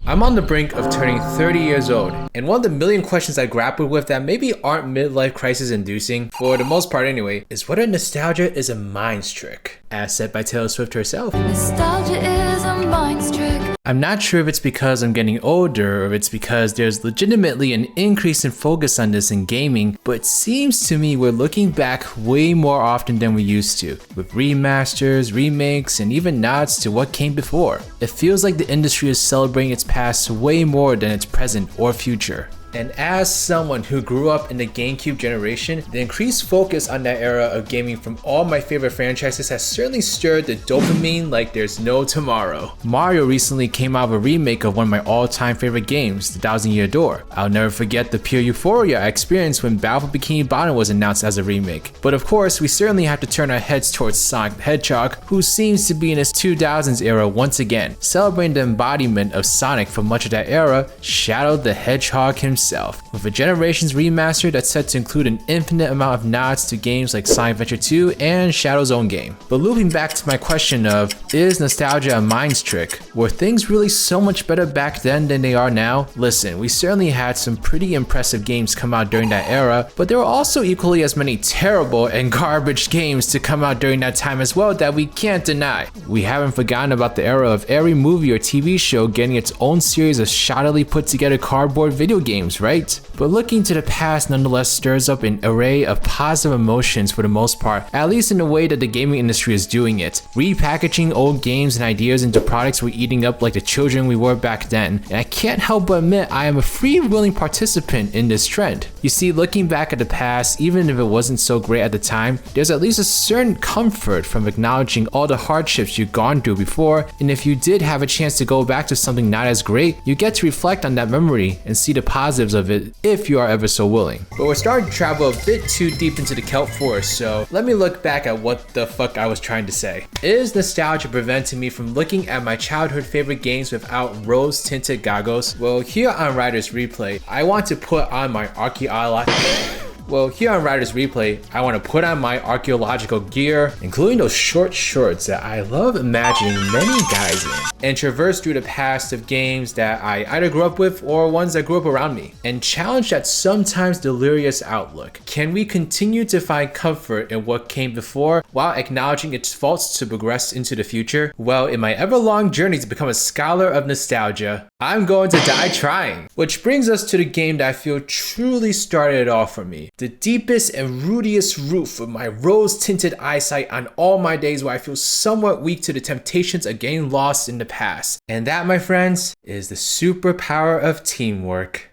I'm on the brink of turning 30 years old, and one of the million questions I grapple with that maybe aren't midlife crisis inducing, for the most part anyway, is whether nostalgia is a mind trick, as said by Taylor Swift herself. Nostalgia is a mind trick. I'm not sure if it's because I'm getting older or if it's because there's legitimately an increase in focus on this in gaming, but it seems to me we're looking back way more often than we used to, with remasters, remakes, and even nods to what came before. It feels like the industry is celebrating its past way more than its present or future. And as someone who grew up in the GameCube generation, the increased focus on that era of gaming from all my favorite franchises has certainly stirred the dopamine like there's no tomorrow. Mario recently came out with a remake of one of my all-time favorite games, The Thousand Year Door. I'll never forget the pure euphoria I experienced when Battle for Bikini Bottom was announced as a remake. But of course, we certainly have to turn our heads towards Sonic the Hedgehog, who seems to be in his 2000s era once again, celebrating the embodiment of Sonic from much of that era, Shadow the Hedgehog himself. With a Generations remaster that's set to include an infinite amount of nods to games like Sonic Adventure 2 and Shadow's own game. But looping back to my question of, is nostalgia a mind trick? Were things really so much better back then than they are now? Listen, we certainly had some pretty impressive games come out during that era, but there were also equally as many terrible and garbage games to come out during that time as well that we can't deny. We haven't forgotten about the era of every movie or TV show getting its own series of shoddily put together cardboard video games, right? But looking to the past nonetheless stirs up an array of positive emotions for the most part, at least in the way that the gaming industry is doing it. Repackaging old games and ideas into products we're eating up like the children we were back then, and I can't help but admit I am a free-willing participant in this trend. You see, looking back at the past, even if it wasn't so great at the time, there's at least a certain comfort from acknowledging all the hardships you've gone through before, and if you did have a chance to go back to something not as great, you get to reflect on that memory and see the positives of it if you are ever so willing. But we're starting to travel a bit too deep into the Kelp Forest, so let me look back at what the fuck I was trying to say. Is nostalgia preventing me from looking at my childhood favorite games without rose-tinted goggles? Well, here on Riders Replay, I want to put on my archaeological gear, including those short shorts that I love imagining many guys in, and traverse through the past of games that I either grew up with or ones that grew up around me, and challenge that sometimes delirious outlook. Can we continue to find comfort in what came before while acknowledging its faults to progress into the future? Well, in my ever-long journey to become a scholar of nostalgia, I'm going to die trying. Which brings us to the game that I feel truly started it off for me. The deepest and rootiest roof of my rose-tinted eyesight on all my days where I feel somewhat weak to the temptations of getting lost in the past. And that, my friends, is the superpower of teamwork.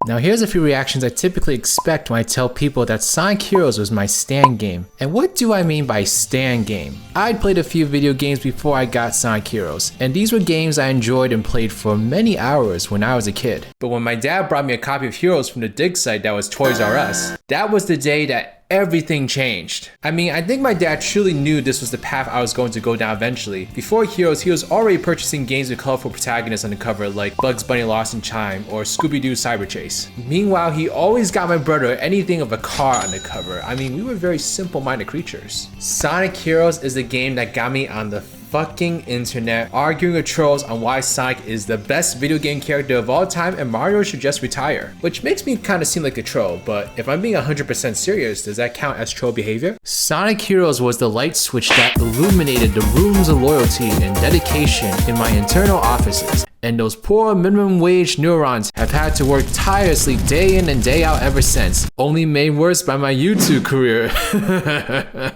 Now here's a few reactions I typically expect when I tell people that Sonic Heroes was my stand game. And what do I mean by stand game? I'd played a few video games before I got Sonic Heroes, and these were games I enjoyed and played for many hours when I was a kid. But when my dad brought me a copy of Heroes from the dig site that was Toys R Us, that was the day that everything changed. I mean, I think my dad truly knew this was the path I was going to go down eventually. Before Heroes, he was already purchasing games with colorful protagonists on the cover like Bugs Bunny Lost in Time or Scooby-Doo Cyber Chase. Meanwhile, he always got my brother anything of a car on the cover. I mean, we were very simple-minded creatures. Sonic Heroes is the game that got me on the fucking internet arguing with trolls on why Sonic is the best video game character of all time and Mario should just retire. Which makes me kind of seem like a troll, but if I'm being 100% serious, does that count as troll behavior? Sonic Heroes was the light switch that illuminated the rooms of loyalty and dedication in my internal offices. And those poor minimum wage neurons have had to work tirelessly day in and day out ever since, only made worse by my YouTube career.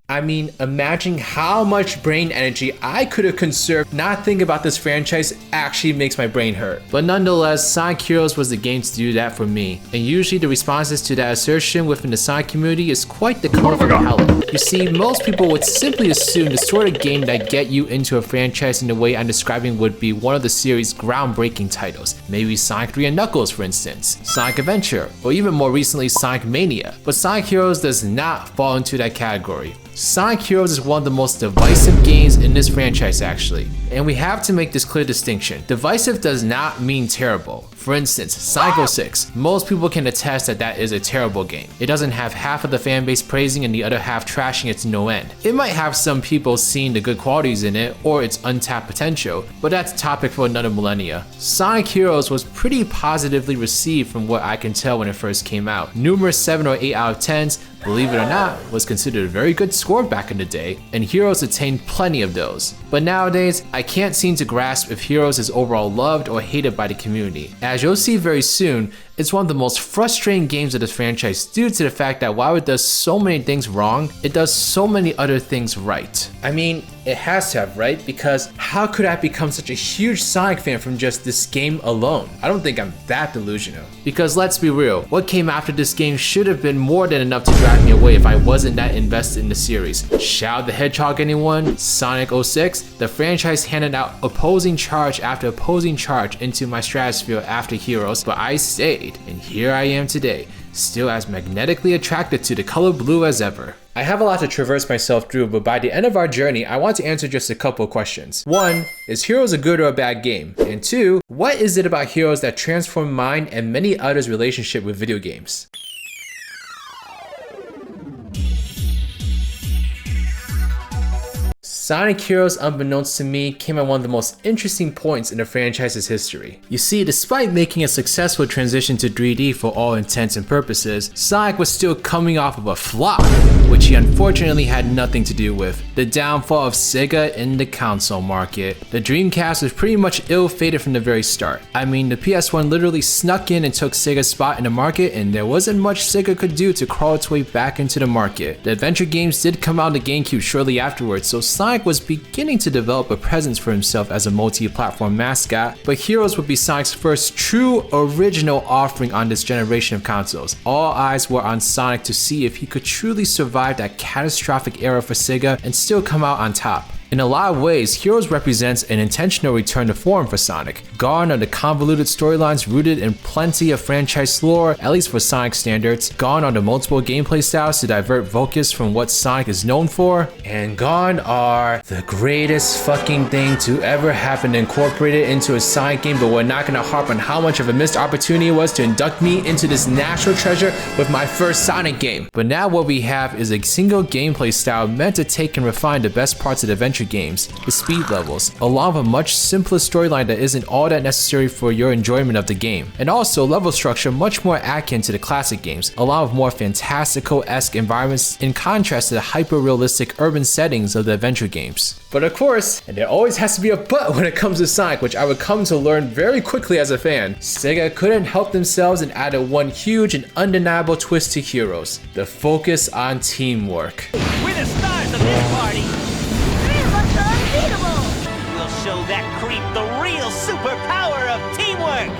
I mean, imagine how much brain energy I could have conserved not thinking about this franchise actually makes my brain hurt. But nonetheless, Sonic Heroes was the game to do that for me. And usually the responses to that assertion within the Sonic community is quite the colorful palette. You see, most people would simply assume the sort of game that get you into a franchise in the way I'm describing would be one of the series' groundbreaking titles, maybe Sonic 3 and Knuckles for instance, Sonic Adventure, or even more recently Sonic Mania. But Sonic Heroes does not fall into that category. Sonic Heroes is one of the most divisive games in this franchise actually, and we have to make this clear distinction. Divisive does not mean terrible. For instance, Sonic 06. Most people can attest that that is a terrible game. It doesn't have half of the fan base praising and the other half trashing it to no end. It might have some people seeing the good qualities in it or its untapped potential, but that's a topic for another millennia. Sonic Heroes was pretty positively received from what I can tell when it first came out. Numerous 7 or 8 out of 10s, believe it or not, was considered a very good score back in the day, and Heroes attained plenty of those. But nowadays, I can't seem to grasp if Heroes is overall loved or hated by the community. As you'll see very soon, it's one of the most frustrating games of this franchise due to the fact that while it does so many things wrong, it does so many other things right. I mean, it has to have, right? Because how could I become such a huge Sonic fan from just this game alone? I don't think I'm that delusional. Because let's be real, what came after this game should have been more than enough to drag me away if I wasn't that invested in the series. Shout out the Hedgehog anyone? Sonic 06? The franchise handed out opposing charge after opposing charge into my stratosphere after Heroes, but I stayed, and here I am today, still as magnetically attracted to the color blue as ever. I have a lot to traverse myself through, but by the end of our journey, I want to answer just a couple of questions. 1. Is Heroes a good or a bad game? And 2. What is it about Heroes that transformed mine and many others' relationship with video games? Sonic Heroes, unbeknownst to me, came at one of the most interesting points in the franchise's history. You see, despite making a successful transition to 3D for all intents and purposes, Sonic was still coming off of a flop, which he unfortunately had nothing to do with: the downfall of Sega in the console market. The Dreamcast was pretty much ill-fated from the very start. I mean, the PS1 literally snuck in and took Sega's spot in the market, and there wasn't much Sega could do to crawl its way back into the market. The adventure games did come out on the GameCube shortly afterwards, so Sonic was beginning to develop a presence for himself as a multi-platform mascot, but Heroes would be Sonic's first true original offering on this generation of consoles. All eyes were on Sonic to see if he could truly survive that catastrophic era for Sega and still come out on top. In a lot of ways, Heroes represents an intentional return to form for Sonic. Gone are the convoluted storylines rooted in plenty of franchise lore, at least for Sonic standards. Gone are the multiple gameplay styles to divert focus from what Sonic is known for. And gone are the greatest fucking thing to ever happen incorporated into a Sonic game, but we're not gonna harp on how much of a missed opportunity it was to induct me into this national treasure with my first Sonic game. But now what we have is a single gameplay style meant to take and refine the best parts of the adventure games, the speed levels, along with a much simpler storyline that isn't all that necessary for your enjoyment of the game, and also level structure much more akin to the classic games, along with more fantastical-esque environments in contrast to the hyper-realistic urban settings of the adventure games. But of course, and there always has to be a but when it comes to Sonic, which I would come to learn very quickly as a fan, Sega couldn't help themselves and added one huge and undeniable twist to Heroes: the focus on teamwork. We're the stars of this party! We'll show that creep the real superpower of teamwork!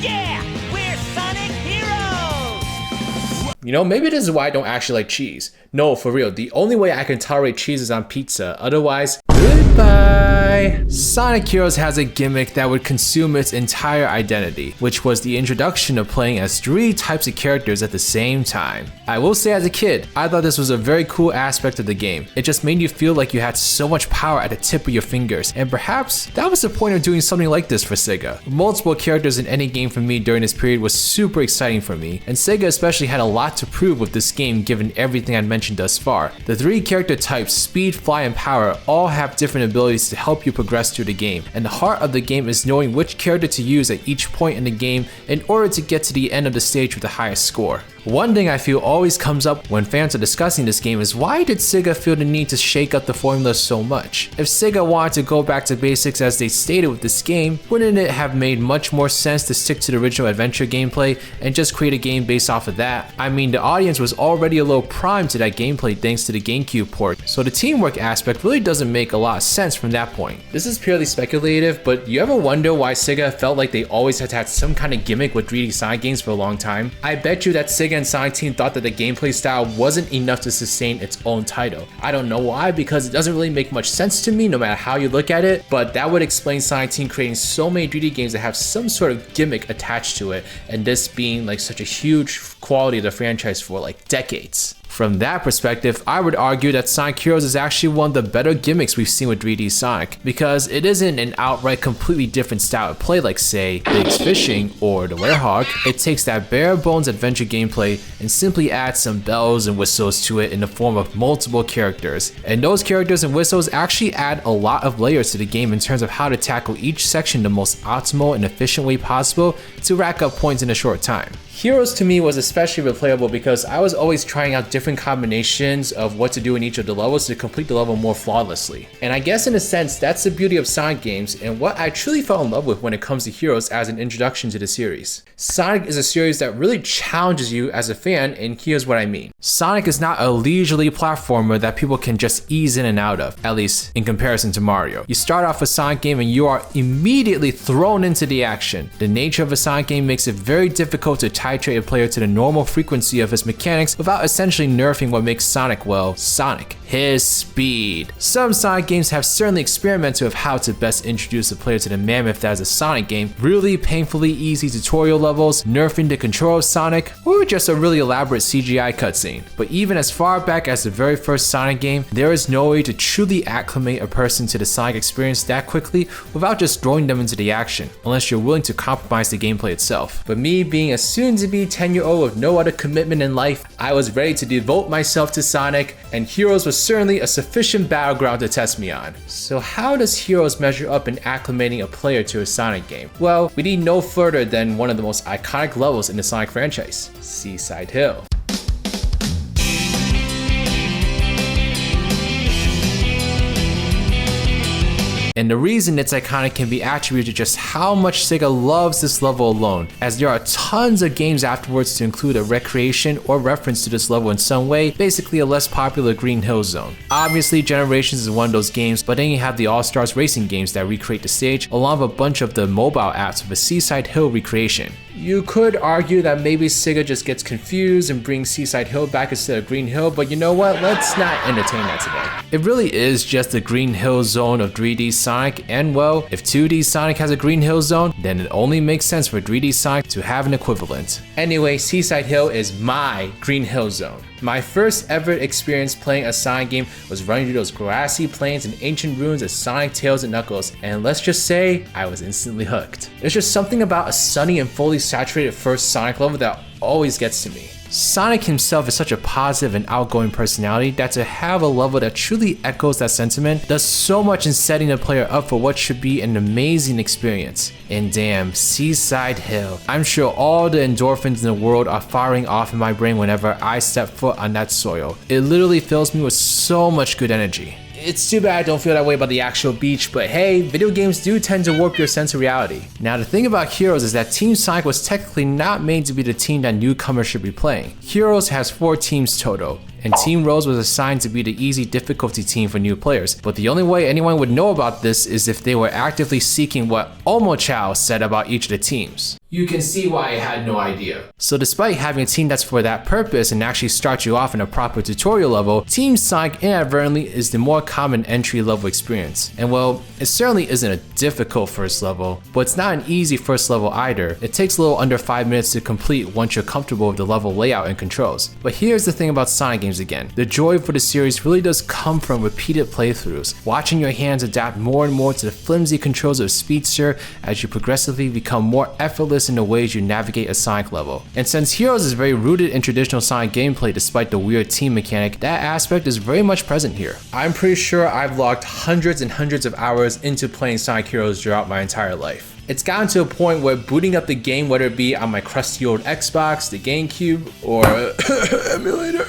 Yeah! We're Sonic Heroes! You know, maybe this is why I don't actually like cheese. No, for real, the only way I can tolerate cheese is on pizza, otherwise, goodbye! Sonic Heroes has a gimmick that would consume its entire identity, which was the introduction of playing as 3 types of characters at the same time. I will say as a kid, I thought this was a very cool aspect of the game. It just made you feel like you had so much power at the tip of your fingers, and perhaps that was the point of doing something like this for Sega. Multiple characters in any game for me during this period was super exciting for me, and Sega especially had a lot to prove with this game given everything I mentioned thus far. The 3 character types, speed, fly, and power, all have different abilities to help you progress through the game, and the heart of the game is knowing which character to use at each point in the game in order to get to the end of the stage with the highest score. One thing I feel always comes up when fans are discussing this game is why did Sega feel the need to shake up the formula so much? If Sega wanted to go back to basics as they stated with this game, wouldn't it have made much more sense to stick to the original adventure gameplay and just create a game based off of that? I mean, the audience was already a little primed to that gameplay thanks to the GameCube port, so the teamwork aspect really doesn't make a lot of sense from that point. This is purely speculative, but you ever wonder why Sega felt like they always had to have some kind of gimmick with 3D Sonic games for a long time? I bet you that Sega and Sonic Team thought that the gameplay style wasn't enough to sustain its own title. I don't know why, because it doesn't really make much sense to me no matter how you look at it, but that would explain Sonic Team creating so many 3D games that have some sort of gimmick attached to it, and this being like such a huge quality of the franchise for like decades. From that perspective, I would argue that Sonic Heroes is actually one of the better gimmicks we've seen with 3D Sonic, because it isn't an outright completely different style of play like, say, Big's Fishing or the Werehog. It takes that bare bones adventure gameplay and simply adds some bells and whistles to it in the form of multiple characters. And those characters and whistles actually add a lot of layers to the game in terms of how to tackle each section the most optimal and efficient way possible to rack up points in a short time. Heroes to me was especially replayable because I was always trying out different combinations of what to do in each of the levels to complete the level more flawlessly. And I guess in a sense, that's the beauty of Sonic games and what I truly fell in love with when it comes to Heroes as an introduction to the series. Sonic is a series that really challenges you as a fan, and here's what I mean. Sonic is not a leisurely platformer that people can just ease in and out of, at least in comparison to Mario. You start off a Sonic game and you are immediately thrown into the action. The nature of a Sonic game makes it very difficult to titrate a player to the normal frequency of his mechanics without essentially nerfing what makes Sonic, well, Sonic. His speed. Some Sonic games have certainly experimented with how to best introduce a player to the mammoth that is a Sonic game, really painfully easy tutorial levels, nerfing the control of Sonic, or just a really elaborate CGI cutscene. But even as far back as the very first Sonic game, there is no way to truly acclimate a person to the Sonic experience that quickly without just throwing them into the action, unless you're willing to compromise the gameplay itself. But me being a soon-to-be 10-year-old with no other commitment in life, I was ready to devote myself to Sonic, and Heroes was certainly a sufficient battleground to test me on. So how does Heroes measure up in acclimating a player to a Sonic game? Well, we need no further than one of the most iconic levels in the Sonic franchise, Seaside Hill. And the reason it's iconic can be attributed to just how much Sega loves this level alone, as there are tons of games afterwards to include a recreation or reference to this level in some way, basically a less popular Green Hill Zone. Obviously, Generations is one of those games, but then you have the All-Stars racing games that recreate the stage, along with a bunch of the mobile apps with a Seaside Hill recreation. You could argue that maybe Sega just gets confused and brings Seaside Hill back instead of Green Hill, but you know what? Let's not entertain that today. It really is just the Green Hill Zone of 3D Sonic, and well, if 2D Sonic has a Green Hill Zone, then it only makes sense for 3D Sonic to have an equivalent. Anyway, Seaside Hill is my Green Hill Zone. My first ever experience playing a Sonic game was running through those grassy plains and ancient ruins of Sonic, Tails, and Knuckles, and let's just say, I was instantly hooked. There's just something about a sunny and fully saturated first Sonic level that always gets to me. Sonic himself is such a positive and outgoing personality that to have a level that truly echoes that sentiment does so much in setting the player up for what should be an amazing experience. And damn, Seaside Hill. I'm sure all the endorphins in the world are firing off in my brain whenever I step foot on that soil. It literally fills me with so much good energy. It's too bad I don't feel that way about the actual beach, but hey, video games do tend to warp your sense of reality. Now the thing about Heroes is that Team Sonic was technically not made to be the team that newcomers should be playing. Heroes has 4 teams total, and Team Rose was assigned to be the easy difficulty team for new players, but the only way anyone would know about this is if they were actively seeking what Omochao said about each of the teams. You can see why I had no idea. So despite having a team that's for that purpose and actually start you off in a proper tutorial level, Team Sonic inadvertently is the more common entry level experience. And well, it certainly isn't a difficult first level, but it's not an easy first level either. It takes a little under 5 minutes to complete once you're comfortable with the level layout and controls. But here's the thing about Sonic games again. The joy for the series really does come from repeated playthroughs, watching your hands adapt more and more to the flimsy controls of Speedster as you progressively become more effortless in the ways you navigate a Sonic level. And since Heroes is very rooted in traditional Sonic gameplay despite the weird team mechanic, that aspect is very much present here. I'm pretty sure I've logged hundreds and hundreds of hours into playing Sonic Heroes throughout my entire life. It's gotten to a point where booting up the game, whether it be on my crusty old Xbox, the GameCube, or emulator,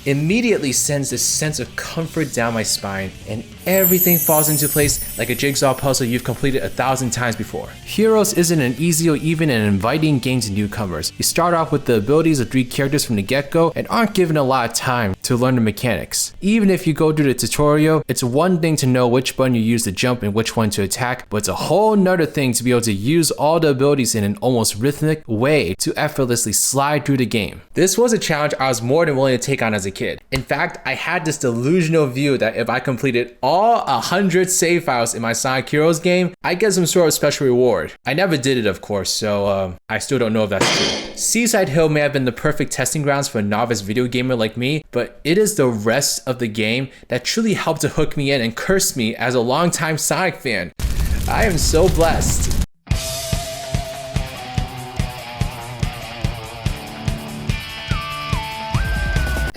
immediately sends this sense of comfort down my spine, and everything falls into place like a jigsaw puzzle you've completed 1,000 times before. Heroes isn't an easy or even an inviting game to newcomers. You start off with the abilities of 3 characters from the get-go and aren't given a lot of time to learn the mechanics. Even if you go through the tutorial, it's one thing to know which button you use to jump and which one to attack, but it's a whole nother thing to be able to use all the abilities in an almost rhythmic way to effortlessly slide through the game. This was a challenge I was more than willing to take on as a kid. In fact, I had this delusional view that if I completed all 100 save files in my Sonic Heroes game, I'd get some sort of special reward. I never did it, of course, so I still don't know if that's true. Seaside Hill may have been the perfect testing grounds for a novice video gamer like me, but it is the rest of the game that truly helped to hook me in and curse me as a longtime Sonic fan. I am so blessed.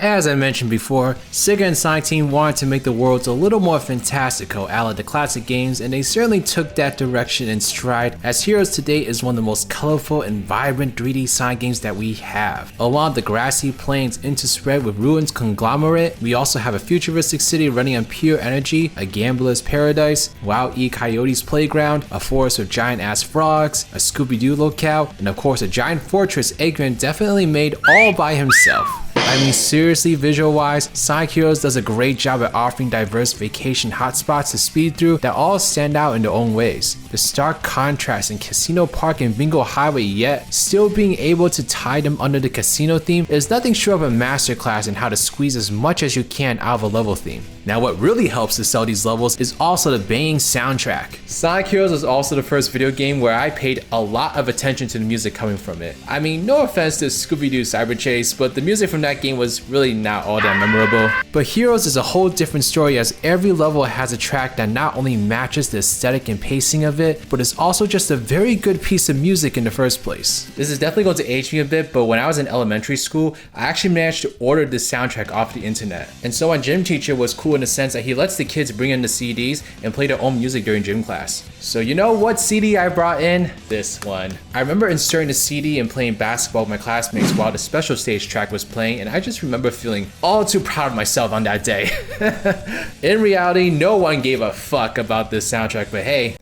As I mentioned before, Sega and Sonic Team wanted to make the worlds a little more fantastical a la the classic games, and they certainly took that direction in stride, as Heroes today is one of the most colorful and vibrant 3D Sonic games that we have. Along the grassy plains interspread with ruins conglomerate, we also have a futuristic city running on pure energy, a gambler's paradise, Wild E. Coyote's playground, a forest of giant ass frogs, a Scooby-Doo locale, and of course a giant fortress Eggman definitely made all by himself. I mean, seriously, visual-wise, Sonic Heroes does a great job at offering diverse vacation hotspots to speed through that all stand out in their own ways. The stark contrast in Casino Park and Bingo Highway, yet still being able to tie them under the casino theme is nothing short of a masterclass in how to squeeze as much as you can out of a level theme. Now, what really helps to sell these levels is also the banging soundtrack. Sonic Heroes was also the first video game where I paid a lot of attention to the music coming from it. I mean, no offense to Scooby-Doo Cyber Chase, but the music from that game was really not all that memorable. But Heroes is a whole different story, as every level has a track that not only matches the aesthetic and pacing of it, but is also just a very good piece of music in the first place. This is definitely going to age me a bit, but when I was in elementary school, I actually managed to order this soundtrack off the internet. And so my gym teacher was cool in the sense that he lets the kids bring in the CDs and play their own music during gym class. So you know what CD I brought in? This one. I remember inserting the CD and playing basketball with my classmates while the special stage track was playing, and I just remember feeling all too proud of myself on that day. In reality, no one gave a fuck about this soundtrack, but hey,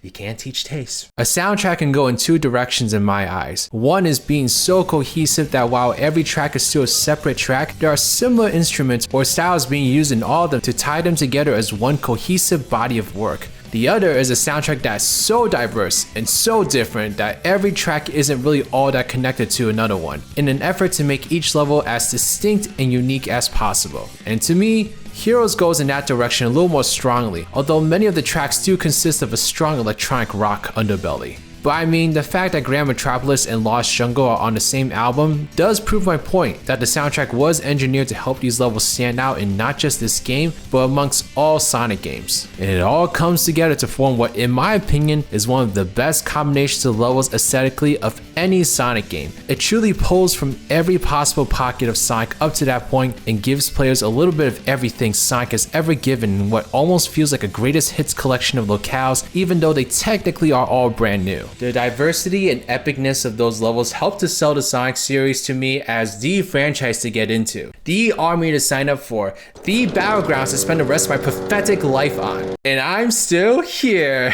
you can't teach taste. A soundtrack can go in two directions in my eyes. One is being so cohesive that while every track is still a separate track, there are similar instruments or styles being used in all of them to tie them together as one cohesive body of work. The other is a soundtrack that's so diverse and so different that every track isn't really all that connected to another one, in an effort to make each level as distinct and unique as possible. And to me, Heroes goes in that direction a little more strongly, although many of the tracks do consist of a strong electronic rock underbelly. But I mean, the fact that Grand Metropolis and Lost Jungle are on the same album does prove my point that the soundtrack was engineered to help these levels stand out in not just this game, but amongst all Sonic games. And it all comes together to form what, in my opinion, is one of the best combinations of levels aesthetically of any Sonic game. It truly pulls from every possible pocket of Sonic up to that point and gives players a little bit of everything Sonic has ever given in what almost feels like a greatest hits collection of locales, even though they technically are all brand new. The diversity and epicness of those levels helped to sell the Sonic series to me as the franchise to get into, the army to sign up for, the battlegrounds to spend the rest of my pathetic life on. And I'm still here.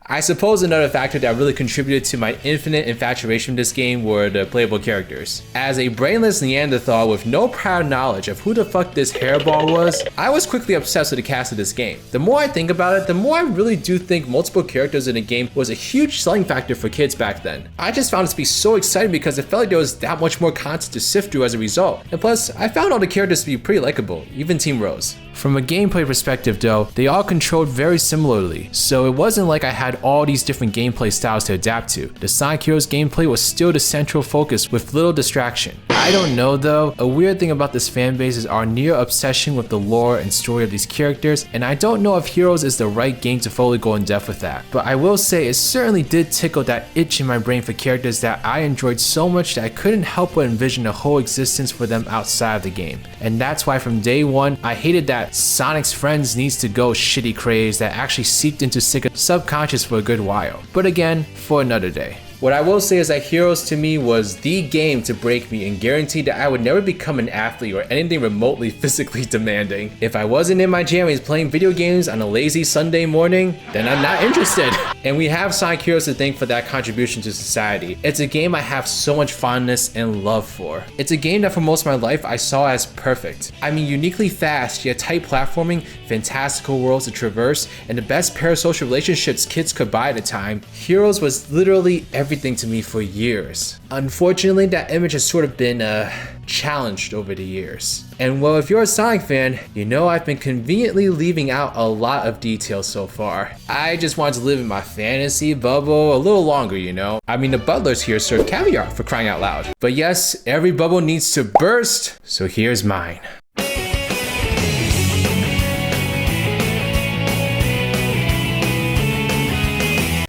I suppose another factor that really contributed to my infinite infatuation with this game were the playable characters. As a brainless Neanderthal with no prior knowledge of who the fuck this hairball was, I was quickly obsessed with the cast of this game. The more I think about it, the more I really do think multiple characters in a game was a huge selling factor for kids back then. I just found it to be so exciting because it felt like there was that much more content to sift through as a result. And plus, I found all the characters to be pretty likable, even Team Rose. From a gameplay perspective though, they all controlled very similarly, so it wasn't like I had all these different gameplay styles to adapt to. The Sonic Heroes gameplay was still the central focus with little distraction. I don't know though, a weird thing about this fanbase is our near obsession with the lore and story of these characters, and I don't know if Heroes is the right game to fully go in depth with that. But I will say it certainly did tickle that itch in my brain for characters that I enjoyed so much that I couldn't help but envision a whole existence for them outside of the game. And that's why from day one, I hated that Sonic's friends needs to go shitty craze that actually seeped into Sega's subconscious for a good while. But again, for another day. What I will say is that Heroes to me was the game to break me and guarantee that I would never become an athlete or anything remotely physically demanding. If I wasn't in my jammies playing video games on a lazy Sunday morning, then I'm not interested. And we have Sonic Heroes to thank for that contribution to society. It's a game I have so much fondness and love for. It's a game that for most of my life I saw as perfect. I mean, uniquely fast yet tight platforming, fantastical worlds to traverse, and the best parasocial relationships kids could buy at the time. Heroes was literally everything to me for years. Unfortunately, that image has sort of been challenged over the years. And well, if you're a Sonic fan, you know I've been conveniently leaving out a lot of details so far. I just want to live in my fantasy bubble a little longer, you know? I mean, the butlers here serve caviar, for crying out loud. But yes, every bubble needs to burst, so here's mine.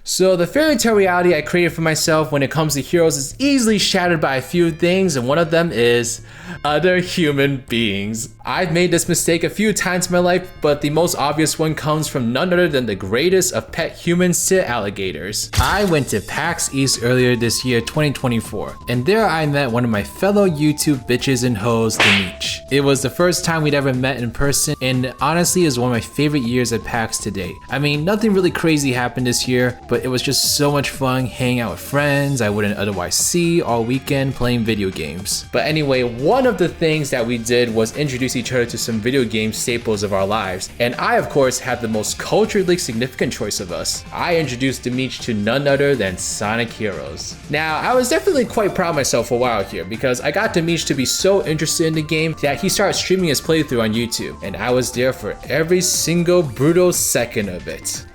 So the fairy tale reality I created for myself when it comes to Heroes is easily shattered by a few things, and one of them is other human beings. I've made this mistake a few times in my life, but the most obvious one comes from none other than the greatest of pet humans to alligators. I went to PAX East earlier this year, 2024, and there I met one of my fellow YouTube bitches and hoes, Denise. It was the first time we'd ever met in person, and honestly it was one of my favorite years at PAX to date. I mean, nothing really crazy happened this year, but it was just so much fun hanging out with friends I wouldn't otherwise see all weekend playing video games. But anyway, one of the things that we did was introduce each other to some video game staples of our lives, and I of course had the most culturally significant choice of us. I introduced Dimitri to none other than Sonic Heroes. Now, I was definitely quite proud of myself for a while here because I got Dimitri to be so interested in the game that he started streaming his playthrough on YouTube, and I was there for every single brutal second of it.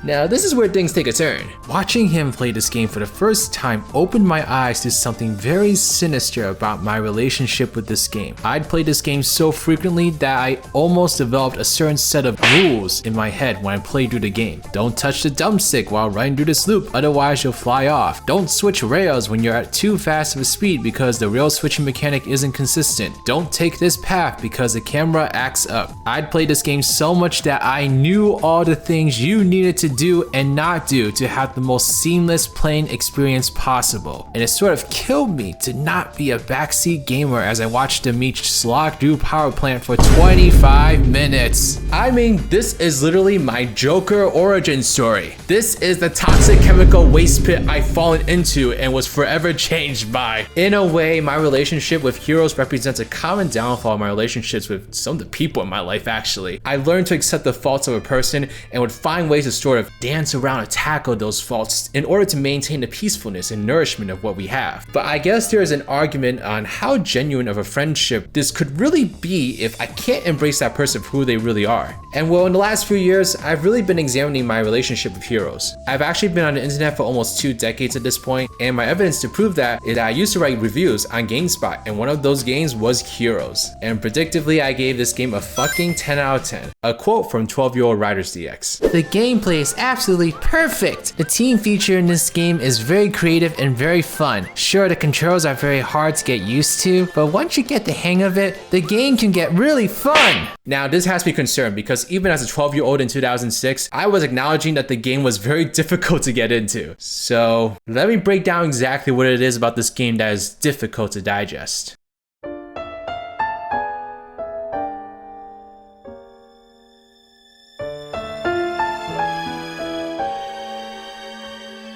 Now, this is where things take a turn. Watching him play this game for the first time opened my eyes to something very sinister about my relationship with this game. I'd played this game so frequently that I almost developed a certain set of rules in my head when I played through the game. Don't touch the thumbstick while running through this loop, otherwise you'll fly off. Don't switch rails when you're at too fast of a speed because the rail switching mechanic isn't consistent. Don't take this path because the camera acts up. I'd played this game so much that I knew all the things you needed to do and not do to have the most seamless playing experience possible. And it sort of killed me to not be a backseat gamer as I watched Dimitri slog through power plant for 25 minutes. I mean, this is literally my Joker origin story. This is the toxic chemical waste pit I've fallen into and was forever changed by. In a way, my relationship with Heroes represents a common downfall of my relationships with some of the people in my life actually. I learned to accept the faults of a person and would find ways to sort of dance around and tackle those faults in order to maintain the peacefulness and nourishment of what we have. But I guess there is an argument on how genuine of a friendship this could really be if I can't embrace that person for who they really are. And well, in the last few years, I've really been examining my relationship with Heroes. I've actually been on the internet for almost 2 decades at this point, and my evidence to prove that is that I used to write reviews on GameSpot, and one of those games was Heroes. And predictably, I gave this game a fucking 10 out of 10. A quote from 12-year-old RidersDX. The gameplay is absolutely perfect. The team feature in this game is very creative and very fun. Sure, the controls are very hard to get used to, but once you get the hang of it, the game can get really fun. Now, this has me concerned because even as a 12-year-old in 2006, I was acknowledging that the game was very difficult to get into. So let me break down exactly what it is about this game that is difficult to digest.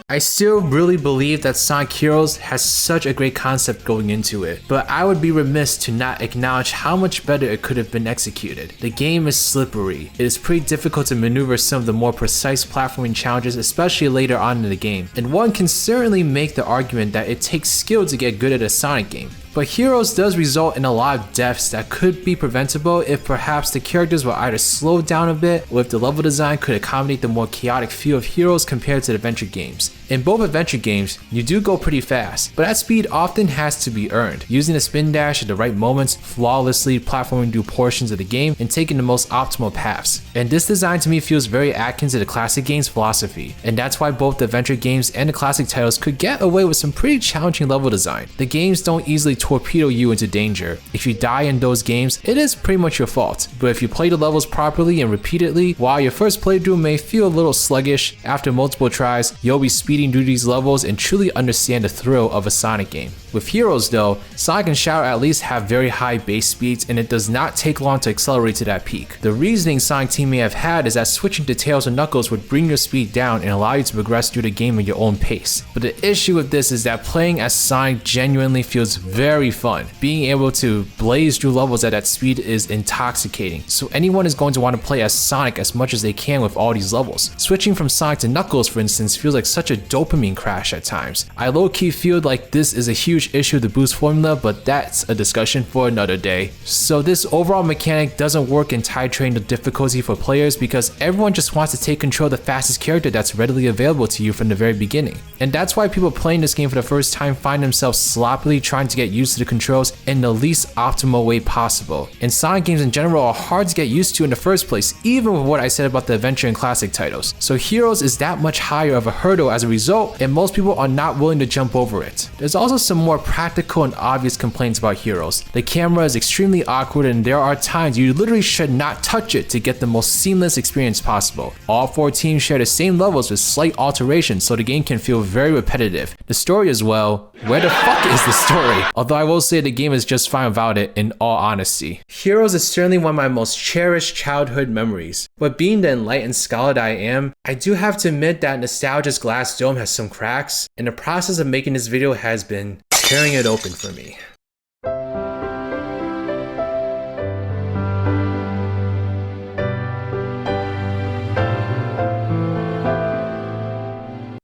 I still really believe that Sonic Heroes has such a great concept going into it, but I would be remiss to not acknowledge how much better it could have been executed. The game is slippery. It is pretty difficult to maneuver some of the more precise platforming challenges, especially later on in the game, and one can certainly make the argument that it takes skill to get good at a Sonic game. But Heroes does result in a lot of deaths that could be preventable if perhaps the characters were either slowed down a bit or if the level design could accommodate the more chaotic feel of Heroes compared to the adventure games. In both adventure games, you do go pretty fast, but that speed often has to be earned, using the spin dash at the right moments, flawlessly platforming through portions of the game, and taking the most optimal paths. And this design to me feels very akin to the classic game's philosophy, and that's why both the adventure games and the classic titles could get away with some pretty challenging level design. The games don't easily torpedo you into danger. If you die in those games, it is pretty much your fault. But if you play the levels properly and repeatedly, while your first playthrough may feel a little sluggish, after multiple tries, you'll be speeding through these levels and truly understand the thrill of a Sonic game. With Heroes though, Sonic and Shadow at least have very high base speeds and it does not take long to accelerate to that peak. The reasoning Sonic Team may have had is that switching to Tails and Knuckles would bring your speed down and allow you to progress through the game at your own pace. But the issue with this is that playing as Sonic genuinely feels very fun. Being able to blaze through levels at that speed is intoxicating, so anyone is going to want to play as Sonic as much as they can with all these levels. Switching from Sonic to Knuckles, for instance, feels like such a dopamine crash at times. I low-key feel like this is a huge issue with the boost formula, but that's a discussion for another day. So this overall mechanic doesn't work in titrating the difficulty for players because everyone just wants to take control of the fastest character that's readily available to you from the very beginning. And that's why people playing this game for the first time find themselves sloppily trying to get used to the controls in the least optimal way possible. And Sonic games in general are hard to get used to in the first place, even with what I said about the adventure and classic titles. So Heroes is that much higher of a hurdle as a result, and most people are not willing to jump over it. There's also some more practical and obvious complaints about Heroes. The camera is extremely awkward and there are times you literally should not touch it to get the most seamless experience possible. All 4 teams share the same levels with slight alterations, so the game can feel very repetitive. The story as well, where the fuck is the story? Although I will say the game is just fine without it in all honesty. Heroes is certainly one of my most cherished childhood memories, but being the enlightened scholar that I am, I do have to admit that nostalgia's glass dome has some cracks, and the process of making this video has been tearing it open for me.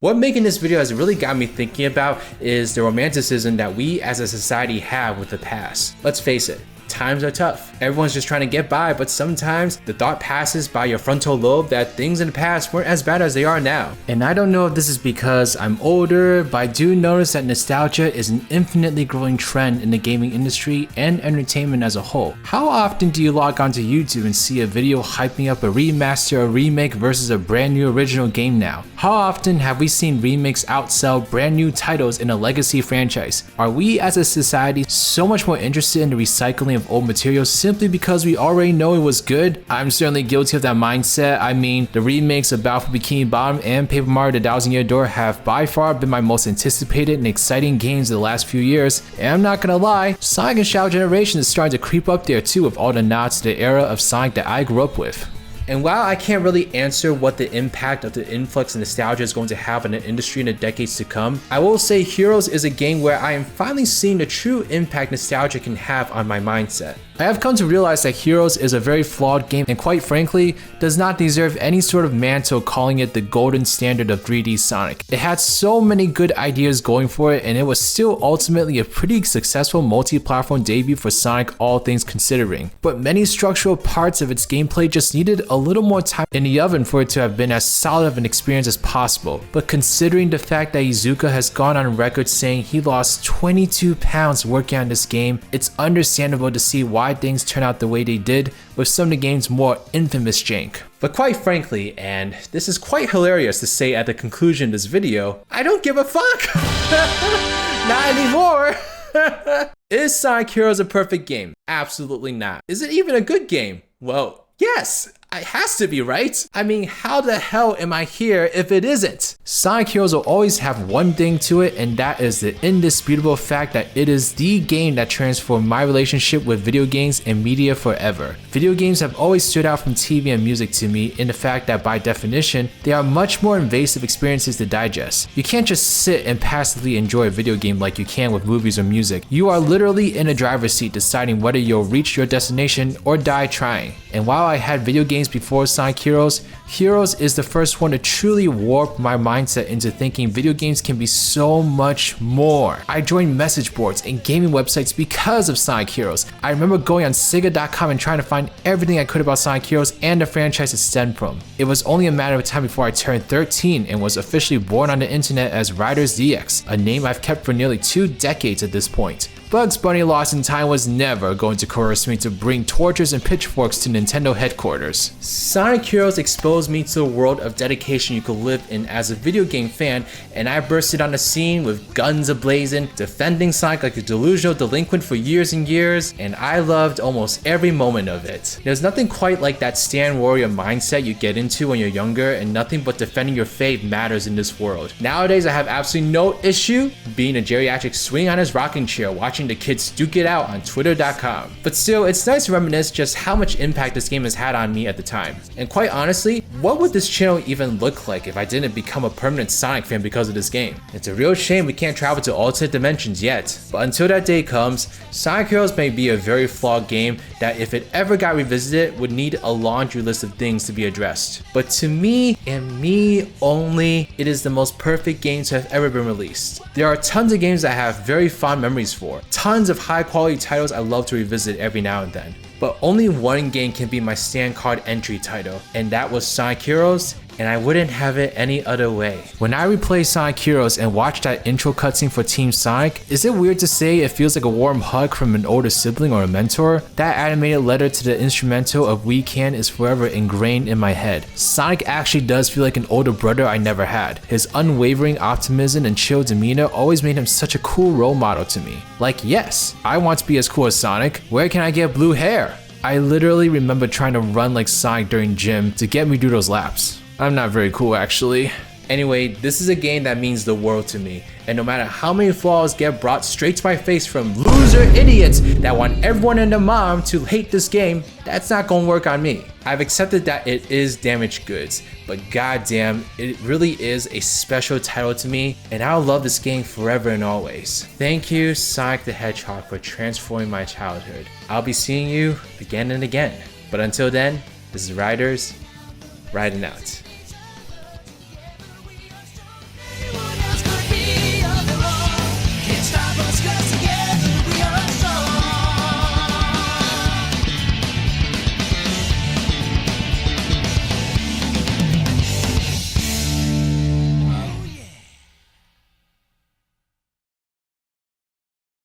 What making this video has really got me thinking about is the romanticism that we as a society have with the past. Let's face it, times are tough. Everyone's just trying to get by, but sometimes the thought passes by your frontal lobe that things in the past weren't as bad as they are now. And I don't know if this is because I'm older, but I do notice that nostalgia is an infinitely growing trend in the gaming industry and entertainment as a whole. How often do you log onto YouTube and see a video hyping up a remaster or remake versus a brand new original game now? How often have we seen remakes outsell brand new titles in a legacy franchise? Are we as a society so much more interested in the recycling of old material simply because we already know it was good? I'm certainly guilty of that mindset. I mean, the remakes of Battle for Bikini Bottom and Paper Mario The Thousand Year Door have by far been my most anticipated and exciting games of the last few years, and I'm not gonna lie, Sonic and Shadow Generation is starting to creep up there too with all the nods to the era of Sonic that I grew up with. And while I can't really answer what the impact of the influx of nostalgia is going to have on the industry in the decades to come, I will say Heroes is a game where I am finally seeing the true impact nostalgia can have on my mindset. I have come to realize that Heroes is a very flawed game and quite frankly, does not deserve any sort of mantle calling it the golden standard of 3D Sonic. It had so many good ideas going for it and it was still ultimately a pretty successful multi-platform debut for Sonic all things considering. But many structural parts of its gameplay just needed a little more time in the oven for it to have been as solid of an experience as possible. But considering the fact that Iizuka has gone on record saying he lost 22 pounds working on this game, it's understandable to see why things turn out the way they did with some of the game's more infamous jank. But quite frankly, and this is quite hilarious to say at the conclusion of this video, I don't give a fuck! Not anymore! Is Sonic Heroes a perfect game? Absolutely not. Is it even a good game? Well, yes! It has to be, right? I mean, how the hell am I here if it isn't? Sonic Heroes will always have one thing to it, and that is the indisputable fact that it is the game that transformed my relationship with video games and media forever. Video games have always stood out from TV and music to me in the fact that by definition, they are much more invasive experiences to digest. You can't just sit and passively enjoy a video game like you can with movies or music. You are literally in a driver's seat deciding whether you'll reach your destination or die trying. And while I had video games before Sonic Heroes, Heroes is the first one to truly warp my mindset into thinking video games can be so much more. I joined message boards and gaming websites because of Sonic Heroes. I remember going on Sega.com and trying to find everything I could about Sonic Heroes and the franchise it stemmed from. It was only a matter of time before I turned 13 and was officially born on the internet as RidersDX, a name I've kept for nearly 2 decades at this point. Bugs Bunny Lost in Time was never going to coerce me to bring torches and pitchforks to Nintendo headquarters. Sonic Heroes exposed me to a world of dedication you could live in as a video game fan, and I bursted on the scene with guns ablazing, defending Sonic like a delusional delinquent for years and years, and I loved almost every moment of it. There's nothing quite like that stand warrior mindset you get into when you're younger, and nothing but defending your fave matters in this world. Nowadays, I have absolutely no issue being a geriatric swing on his rocking chair watching the kids duke it out on twitter.com. But still, it's nice to reminisce just how much impact this game has had on me at the time. And quite honestly, what would this channel even look like if I didn't become a permanent Sonic fan because of this game? It's a real shame we can't travel to alternate dimensions yet. But until that day comes, Sonic Heroes may be a very flawed game that if it ever got revisited would need a laundry list of things to be addressed. But to me, and me only, it is the most perfect game to have ever been released. There are tons of games that I have very fond memories for, tons of high quality titles I love to revisit every now and then. But only one game can be my stand card entry title, and that was Sonic Heroes, and I wouldn't have it any other way. When I replay Sonic Heroes and watch that intro cutscene for Team Sonic, is it weird to say it feels like a warm hug from an older sibling or a mentor? That animated letter to the instrumental of We Can is forever ingrained in my head. Sonic actually does feel like an older brother I never had. His unwavering optimism and chill demeanor always made him such a cool role model to me. Like, yes, I want to be as cool as Sonic. Where can I get blue hair? I literally remember trying to run like Sonic during gym to get me through those laps. I'm not very cool actually. Anyway, this is a game that means the world to me, and no matter how many flaws get brought straight to my face from loser idiots that want everyone and their mom to hate this game, that's not gonna work on me. I've accepted that it is damaged goods, but goddamn, it really is a special title to me, and I'll love this game forever and always. Thank you, Sonic the Hedgehog, for transforming my childhood. I'll be seeing you again and again, but until then, this is Riders, riding out.